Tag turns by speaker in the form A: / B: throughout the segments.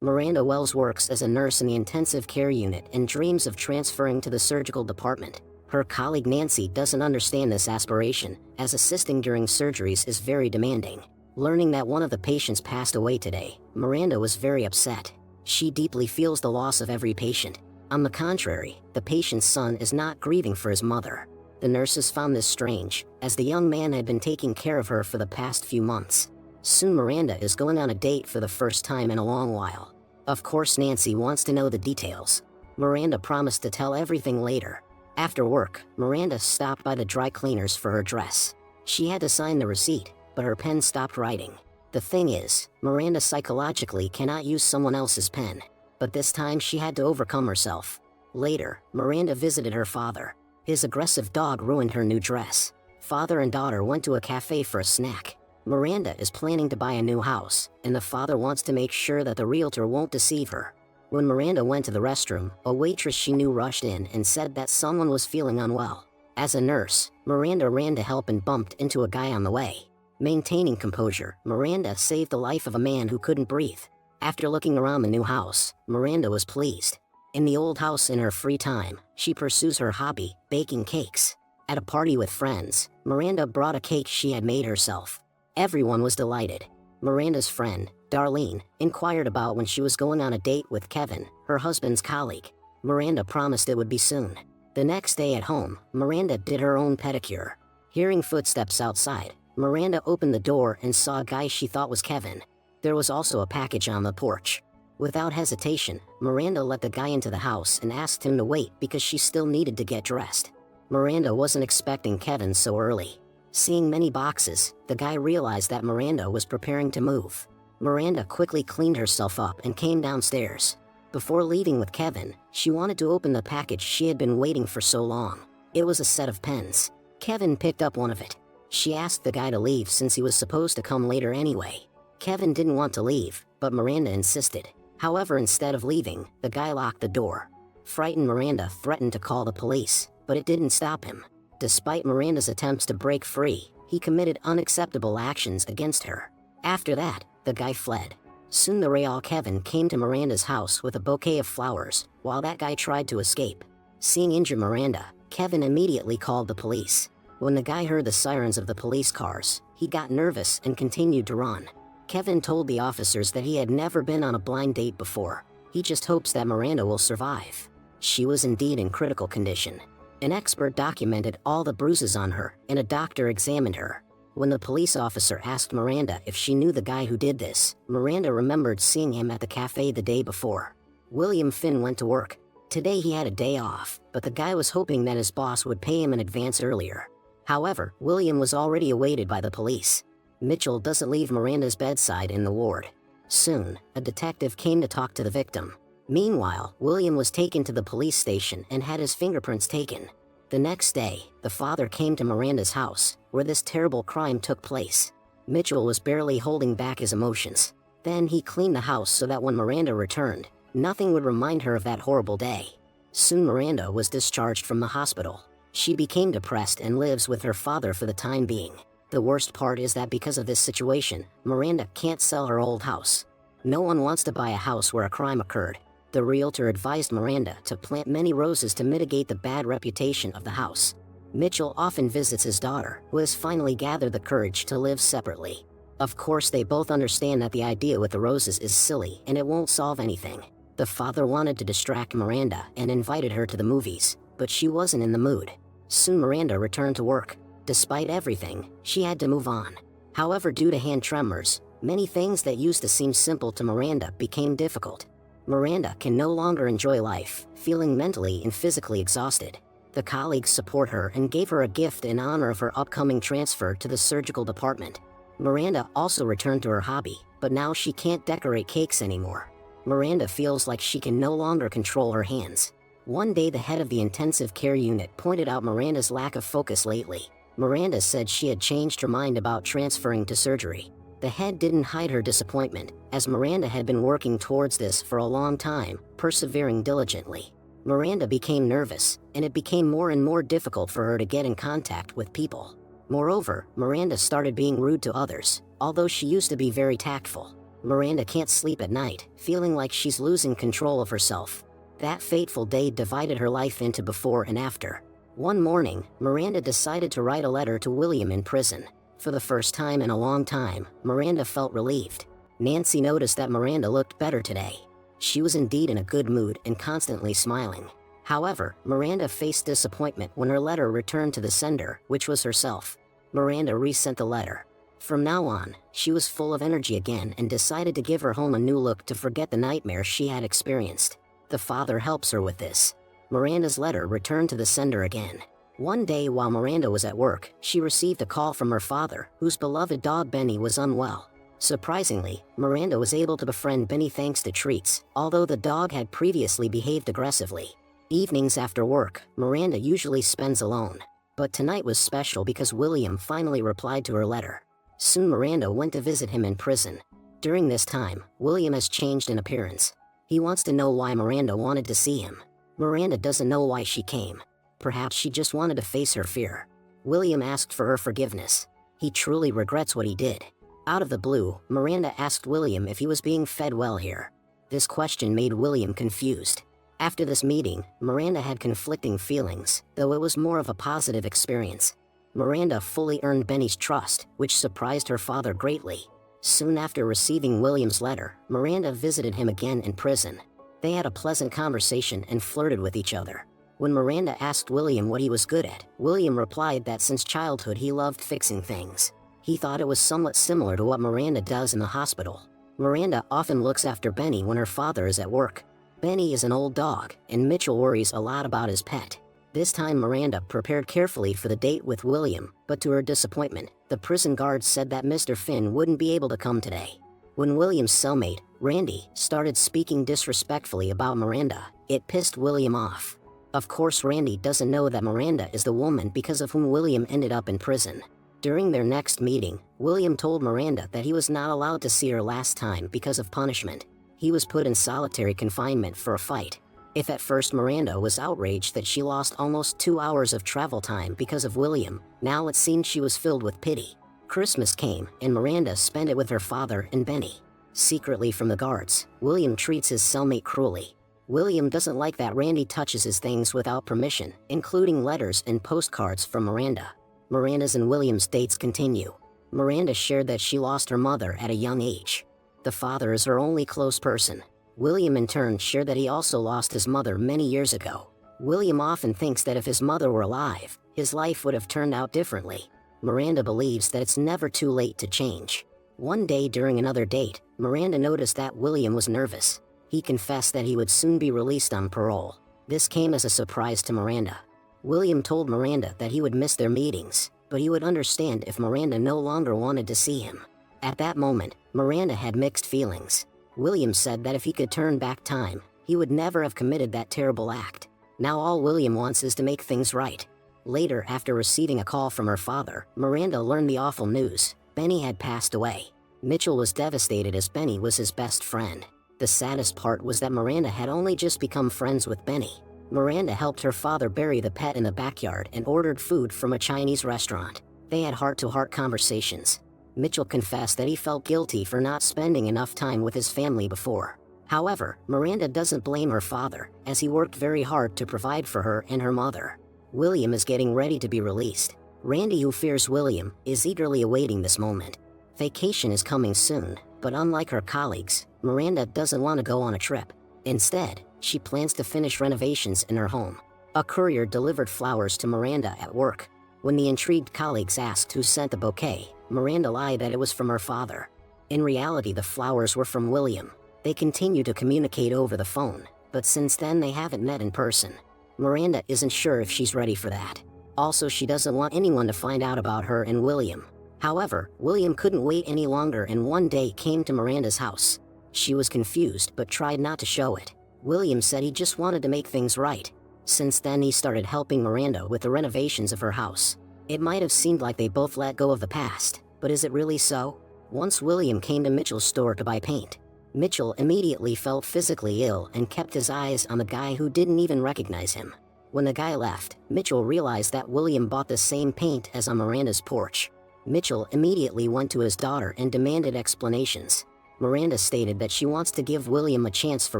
A: Miranda Wells works as a nurse in the intensive care unit and dreams of transferring to the surgical department. Her colleague Nancy doesn't understand this aspiration, as assisting during surgeries is very demanding. Learning that one of the patients passed away today, Miranda was very upset. She deeply feels the loss of every patient. On the contrary, the patient's son is not grieving for his mother. The nurses found this strange, as the young man had been taking care of her for the past few months. Soon Miranda is going on a date for the first time in a long while. Of course Nancy wants to know the details. Miranda promised to tell everything later. After work, Miranda stopped by the dry cleaners for her dress. She had to sign the receipt, but her pen stopped writing. The thing is, Miranda psychologically cannot use someone else's pen. But this time she had to overcome herself. Later, Miranda visited her father. His aggressive dog ruined her new dress. Father and daughter went to a cafe for a snack. Miranda is planning to buy a new house, and the father wants to make sure that the realtor won't deceive her. When Miranda went to the restroom, a waitress she knew rushed in and said that someone was feeling unwell. As a nurse, Miranda ran to help and bumped into a guy on the way. Maintaining composure, Miranda saved the life of a man who couldn't breathe. After looking around the new house, Miranda was pleased. In the old house in her free time, she pursues her hobby, baking cakes. At a party with friends, Miranda brought a cake she had made herself. Everyone was delighted. Miranda's friend, Darlene, inquired about when she was going on a date with Kevin, her husband's colleague. Miranda promised it would be soon. The next day at home, Miranda did her own pedicure. Hearing footsteps outside, Miranda opened the door and saw a guy she thought was Kevin. There was also a package on the porch. Without hesitation, Miranda let the guy into the house and asked him to wait because she still needed to get dressed. Miranda wasn't expecting Kevin so early. Seeing many boxes, the guy realized that Miranda was preparing to move. Miranda quickly cleaned herself up and came downstairs. Before leaving with Kevin, she wanted to open the package she had been waiting for so long. It was a set of pens. Kevin picked up one of it. She asked the guy to leave since he was supposed to come later anyway. Kevin didn't want to leave, but Miranda insisted. However, instead of leaving, the guy locked the door. Frightened, Miranda threatened to call the police, but it didn't stop him. Despite Miranda's attempts to break free, he committed unacceptable actions against her. After that, the guy fled. Soon the real Kevin came to Miranda's house with a bouquet of flowers, while that guy tried to escape. Seeing injured Miranda, Kevin immediately called the police. When the guy heard the sirens of the police cars, he got nervous and continued to run. Kevin told the officers that he had never been on a blind date before. He just hopes that Miranda will survive. She was indeed in critical condition. An expert documented all the bruises on her, and a doctor examined her. When the police officer asked Miranda if she knew the guy who did this, Miranda remembered seeing him at the cafe the day before. William Finn went to work. Today he had a day off, but the guy was hoping that his boss would pay him in advance earlier. However, William was already awaited by the police. Mitchell doesn't leave Miranda's bedside in the ward. Soon, a detective came to talk to the victim. Meanwhile, William was taken to the police station and had his fingerprints taken. The next day, the father came to Miranda's house, where this terrible crime took place. Mitchell was barely holding back his emotions. Then he cleaned the house so that when Miranda returned, nothing would remind her of that horrible day. Soon Miranda was discharged from the hospital. She became depressed and lives with her father for the time being. The worst part is that because of this situation, Miranda can't sell her old house. No one wants to buy a house where a crime occurred. The realtor advised Miranda to plant many roses to mitigate the bad reputation of the house. Mitchell often visits his daughter, who has finally gathered the courage to live separately. Of course, they both understand that the idea with the roses is silly and it won't solve anything. The father wanted to distract Miranda and invited her to the movies, but she wasn't in the mood. Soon Miranda returned to work. Despite everything, she had to move on. However, due to hand tremors, many things that used to seem simple to Miranda became difficult. Miranda can no longer enjoy life, feeling mentally and physically exhausted. The colleagues support her and gave her a gift in honor of her upcoming transfer to the surgical department. Miranda also returned to her hobby, but now she can't decorate cakes anymore. Miranda feels like she can no longer control her hands. One day the head of the intensive care unit pointed out Miranda's lack of focus lately. Miranda said she had changed her mind about transferring to surgery. The head didn't hide her disappointment, as Miranda had been working towards this for a long time, persevering diligently. Miranda became nervous, and it became more and more difficult for her to get in contact with people. Moreover, Miranda started being rude to others, although she used to be very tactful. Miranda can't sleep at night, feeling like she's losing control of herself. That fateful day divided her life into before and after. One morning, Miranda decided to write a letter to William in prison. For the first time in a long time, Miranda felt relieved. Nancy noticed that Miranda looked better today. She was indeed in a good mood and constantly smiling. However, Miranda faced disappointment when her letter returned to the sender, which was herself. Miranda resent the letter. From now on, she was full of energy again and decided to give her home a new look to forget the nightmare she had experienced. The father helps her with this. Miranda's letter returned to the sender again. One day while Miranda was at work, she received a call from her father, whose beloved dog Benny was unwell. Surprisingly, Miranda was able to befriend Benny thanks to treats, although the dog had previously behaved aggressively. Evenings after work, Miranda usually spends alone. But tonight was special because William finally replied to her letter. Soon Miranda went to visit him in prison. During this time, William has changed in appearance. He wants to know why Miranda wanted to see him. Miranda doesn't know why she came. Perhaps she just wanted to face her fear. William asked for her forgiveness. He truly regrets what he did. Out of the blue, Miranda asked William if he was being fed well here. This question made William confused. After this meeting, Miranda had conflicting feelings, though it was more of a positive experience. Miranda fully earned Benny's trust, which surprised her father greatly. Soon after receiving William's letter, Miranda visited him again in prison. They had a pleasant conversation and flirted with each other. When Miranda asked William what he was good at, William replied that since childhood he loved fixing things. He thought it was somewhat similar to what Miranda does in the hospital. Miranda often looks after Benny when her father is at work. Benny is an old dog, and Mitchell worries a lot about his pet. This time Miranda prepared carefully for the date with William, but to her disappointment, the prison guards said that Mr. Finn wouldn't be able to come today. When William's cellmate, Randy, started speaking disrespectfully about Miranda, it pissed William off. Of course Randy doesn't know that Miranda is the woman because of whom William ended up in prison. During their next meeting, William told Miranda that he was not allowed to see her last time because of punishment. He was put in solitary confinement for a fight. If at first Miranda was outraged that she lost almost 2 hours of travel time because of William, now it seemed she was filled with pity. Christmas came, and Miranda spent it with her father and Benny. Secretly from the guards, William treats his cellmate cruelly. William doesn't like that Randy touches his things without permission, including letters and postcards from Miranda. Miranda's and William's dates continue. Miranda shared that she lost her mother at a young age. The father is her only close person. William in turn shared that he also lost his mother many years ago. William often thinks that if his mother were alive, his life would have turned out differently. Miranda believes that it's never too late to change. One day during another date, Miranda noticed that William was nervous. He confessed that he would soon be released on parole. This came as a surprise to Miranda. William told Miranda that he would miss their meetings, but he would understand if Miranda no longer wanted to see him. At that moment, Miranda had mixed feelings. William said that if he could turn back time, he would never have committed that terrible act. Now all William wants is to make things right. Later, after receiving a call from her father, Miranda learned the awful news. Benny had passed away. Mitchell was devastated as Benny was his best friend. The saddest part was that Miranda had only just become friends with Benny. Miranda helped her father bury the pet in the backyard and ordered food from a Chinese restaurant. They had heart-to-heart conversations. Mitchell confessed that he felt guilty for not spending enough time with his family before. However, Miranda doesn't blame her father, as he worked very hard to provide for her and her mother. William is getting ready to be released. Randy, who fears William, is eagerly awaiting this moment. Vacation is coming soon, but unlike her colleagues, Miranda doesn't want to go on a trip. Instead, she plans to finish renovations in her home. A courier delivered flowers to Miranda at work. When the intrigued colleagues asked who sent the bouquet, Miranda lied that it was from her father. In reality, the flowers were from William. They continue to communicate over the phone, but since then they haven't met in person. Miranda isn't sure if she's ready for that. Also, she doesn't want anyone to find out about her and William. However, William couldn't wait any longer and one day came to Miranda's house. She was confused but tried not to show it. William said he just wanted to make things right. Since then he started helping Miranda with the renovations of her house. It might have seemed like they both let go of the past, but is it really so? Once William came to Mitchell's store to buy paint. Mitchell immediately felt physically ill and kept his eyes on the guy who didn't even recognize him. When the guy left, Mitchell realized that William bought the same paint as on Miranda's porch. Mitchell immediately went to his daughter and demanded explanations. Miranda stated that she wants to give William a chance for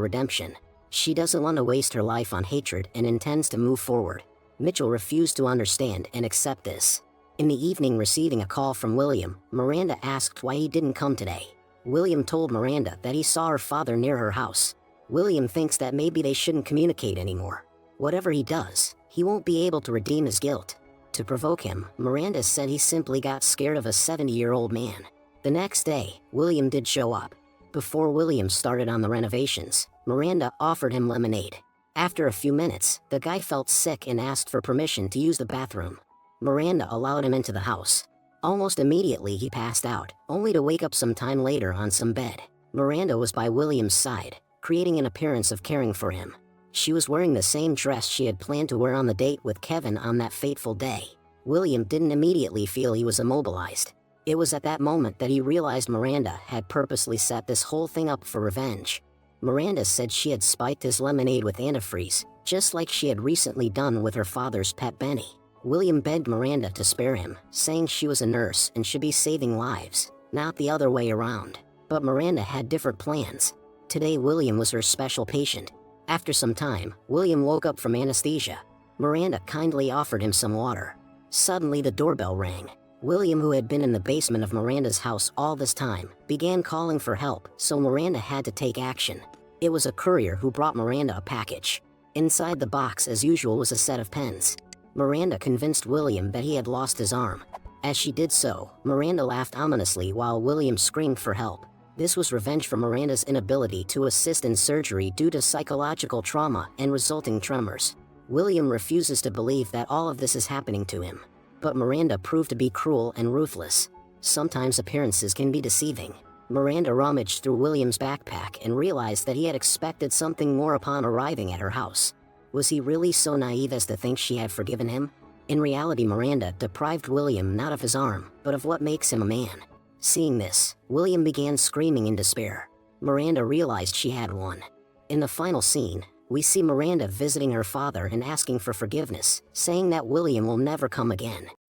A: redemption. She doesn't want to waste her life on hatred and intends to move forward. Mitchell refused to understand and accept this. In the evening, receiving a call from William, Miranda asked why he didn't come today. William told Miranda that he saw her father near her house. William thinks that maybe they shouldn't communicate anymore. Whatever he does, he won't be able to redeem his guilt. To provoke him, Miranda said he simply got scared of a 70-year-old man. The next day, William did show up. Before William started on the renovations, Miranda offered him lemonade. After a few minutes, the guy felt sick and asked for permission to use the bathroom. Miranda allowed him into the house. Almost immediately he passed out, only to wake up some time later on some bed. Miranda was by William's side, creating an appearance of caring for him. She was wearing the same dress she had planned to wear on the date with Kevin on that fateful day. William didn't immediately feel he was immobilized. It was at that moment that he realized Miranda had purposely set this whole thing up for revenge. Miranda said she had spiked his lemonade with antifreeze, just like she had recently done with her father's pet Benny. William begged Miranda to spare him, saying she was a nurse and should be saving lives, not the other way around. But Miranda had different plans. Today William was her special patient. After some time, William woke up from anesthesia. Miranda kindly offered him some water. Suddenly the doorbell rang. William, who had been in the basement of Miranda's house all this time, began calling for help, so Miranda had to take action. It was a courier who brought Miranda a package. Inside the box, as usual, was a set of pens. Miranda convinced William that he had lost his arm. As she did so, Miranda laughed ominously while William screamed for help. This was revenge for Miranda's inability to assist in surgery due to psychological trauma and resulting tremors. William refuses to believe that all of this is happening to him. But Miranda proved to be cruel and ruthless. Sometimes appearances can be deceiving. Miranda rummaged through William's backpack and realized that he had expected something more upon arriving at her house. Was he really so naive as to think she had forgiven him? In reality, Miranda deprived William not of his arm, but of what makes him a man. Seeing this, William began screaming in despair. Miranda realized she had won. In the final scene, we see Miranda visiting her father and asking for forgiveness, saying that William will never come again.